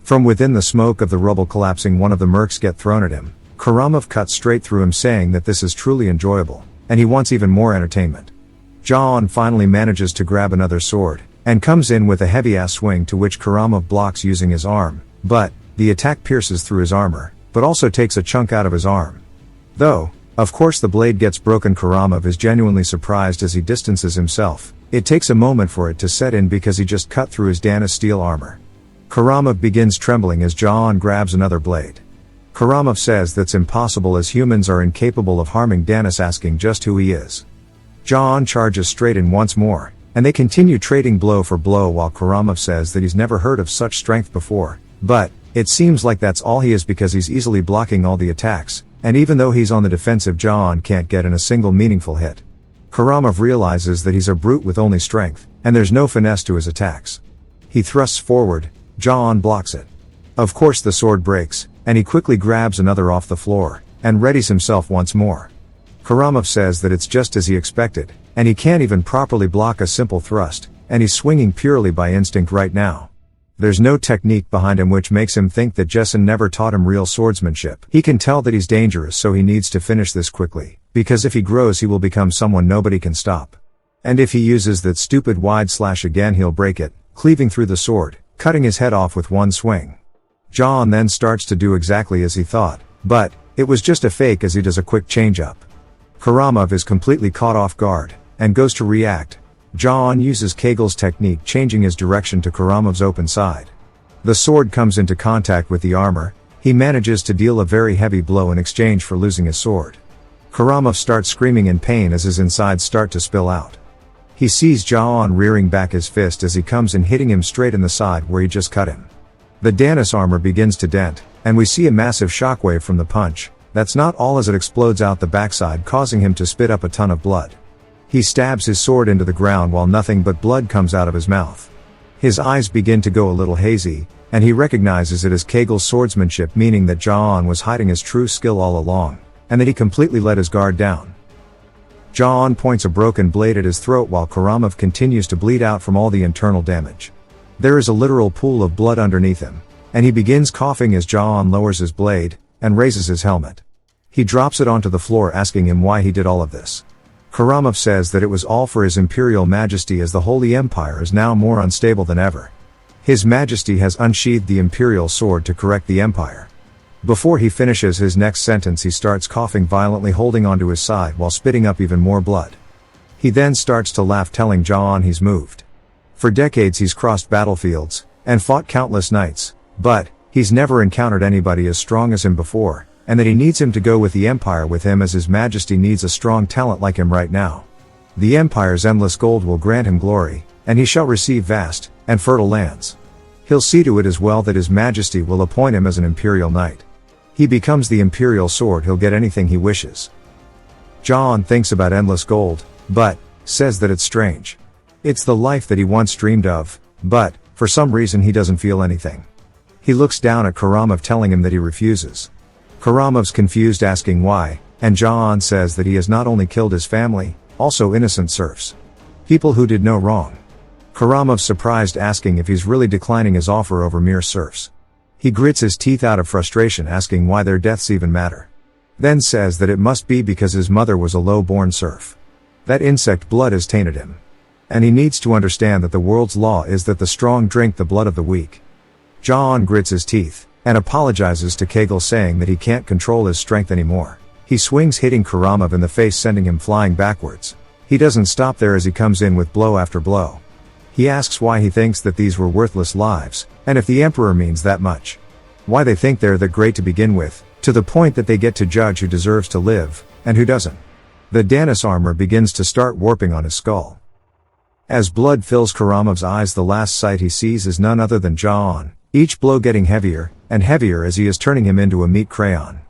From within the smoke of the rubble collapsing, one of the mercs get thrown at him. Karamov cuts straight through him, saying that this is truly enjoyable, and he wants even more entertainment. John finally manages to grab another sword, and comes in with a heavy-ass swing to which Karamov blocks using his arm, but the attack pierces through his armor, but also takes a chunk out of his arm. Though, of course the blade gets broken, Karamov is genuinely surprised as he distances himself. It takes a moment for it to set in because he just cut through his Dana's steel armor. Karamov begins trembling as John grabs another blade. Karamov says that's impossible as humans are incapable of harming Danis, asking just who he is. John charges straight in once more, and they continue trading blow for blow while Karamov says that he's never heard of such strength before, but it seems like that's all he is because he's easily blocking all the attacks, and even though he's on the defensive John can't get in a single meaningful hit. Karamov realizes that he's a brute with only strength, and there's no finesse to his attacks. He thrusts forward. John blocks it. Of course the sword breaks, and he quickly grabs another off the floor, and readies himself once more. Karamov says that it's just as he expected, and he can't even properly block a simple thrust, and he's swinging purely by instinct right now. There's no technique behind him, which makes him think that Jessen never taught him real swordsmanship. He can tell that he's dangerous, so he needs to finish this quickly, because if he grows he will become someone nobody can stop. And if he uses that stupid wide slash again he'll break it, cleaving through the sword, cutting his head off with one swing. John then starts to do exactly as he thought, but It was just a fake as he does a quick change-up. Karamov is completely caught off guard, and goes to react. Ja-on uses Kegel's technique, changing his direction to Karamov's open side. The sword comes into contact with the armor. He manages to deal a very heavy blow in exchange for losing his sword. Karamov starts screaming in pain as his insides start to spill out. He sees Ja-on rearing back his fist as he comes in, hitting him straight in the side where he just cut him. The Danis armor begins to dent, and we see a massive shockwave from the punch. That's not all, as it explodes out the backside, causing him to spit up a ton of blood. He stabs his sword into the ground while nothing but blood comes out of his mouth. His eyes begin to go a little hazy, and he recognizes it as Kegel's swordsmanship, meaning that Ja-on was hiding his true skill all along, and that he completely let his guard down. Ja-on points a broken blade at his throat while Karamov continues to bleed out from all the internal damage. There is a literal pool of blood underneath him, and he begins coughing as Ja-on lowers his blade, and raises his helmet. He drops it onto the floor, asking him why he did all of this. Karamov says that it was all for His Imperial Majesty, as the Holy Empire is now more unstable than ever. His Majesty has unsheathed the Imperial sword to correct the Empire. Before he finishes his next sentence, he starts coughing violently, holding onto his side while spitting up even more blood. He then starts to laugh, telling Ja-on he's moved. For decades he's crossed battlefields, and fought countless knights, but he's never encountered anybody as strong as him before, and that he needs him to go with the Empire with him, as His Majesty needs a strong talent like him right now. The Empire's endless gold will grant him glory, and he shall receive vast and fertile lands. He'll see to it as well that His Majesty will appoint him as an Imperial Knight. He becomes the Imperial sword, he'll get anything he wishes. Ja-on thinks about endless gold, but says that it's strange. It's the life that he once dreamed of, but for some reason he doesn't feel anything. He looks down at Karamov, telling him that he refuses. Karamov's confused, asking why, and Ja-on says that he has not only killed his family, also innocent serfs. People who did no wrong. Karamov's surprised, asking if he's really declining his offer over mere serfs. He grits his teeth out of frustration, asking why their deaths even matter. Then says that it must be because his mother was a low-born serf. That insect blood has tainted him. And he needs to understand that the world's law is that the strong drink the blood of the weak. Ja-on grits his teeth, and apologizes to Kegel, saying that he can't control his strength anymore. He swings, hitting Karamov in the face, sending him flying backwards. He doesn't stop there as he comes in with blow after blow. He asks why he thinks that these were worthless lives, and if the Emperor means that much. Why they think they're that great to begin with, to the point that they get to judge who deserves to live, and who doesn't. The Danis armor begins to start warping on his skull. As blood fills Karamov's eyes, the last sight he sees is none other than Ja-on, each blow getting heavier and heavier as he is turning him into a meat crayon.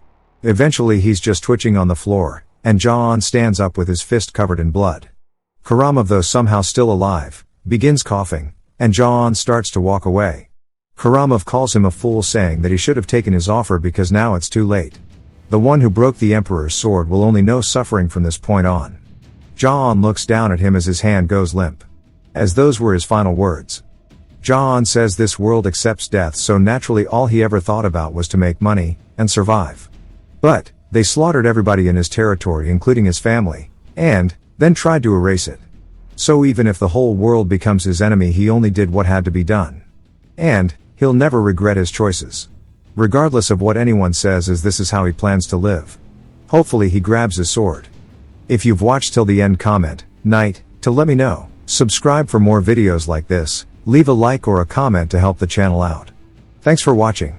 Eventually he's just twitching on the floor, and Ja-on stands up with his fist covered in blood. Karamov, though somehow still alive, begins coughing, and Ja-on starts to walk away. Karamov calls him a fool, saying that he should have taken his offer because now it's too late. The one who broke the Emperor's sword will only know suffering from this point on. Ja-on looks down at him as his hand goes limp. As those were his final words. Ja-on says this world accepts death, so naturally all he ever thought about was to make money and survive. But they slaughtered everybody in his territory, including his family, and then tried to erase it. So even if the whole world becomes his enemy, he only did what had to be done. And he'll never regret his choices. Regardless of what anyone says, as this is how he plans to live. Hopefully he grabs his sword. If you've watched till the end, comment, "Knight," to let me know. Subscribe for more videos like this, leave a like or a comment to help the channel out. Thanks for watching.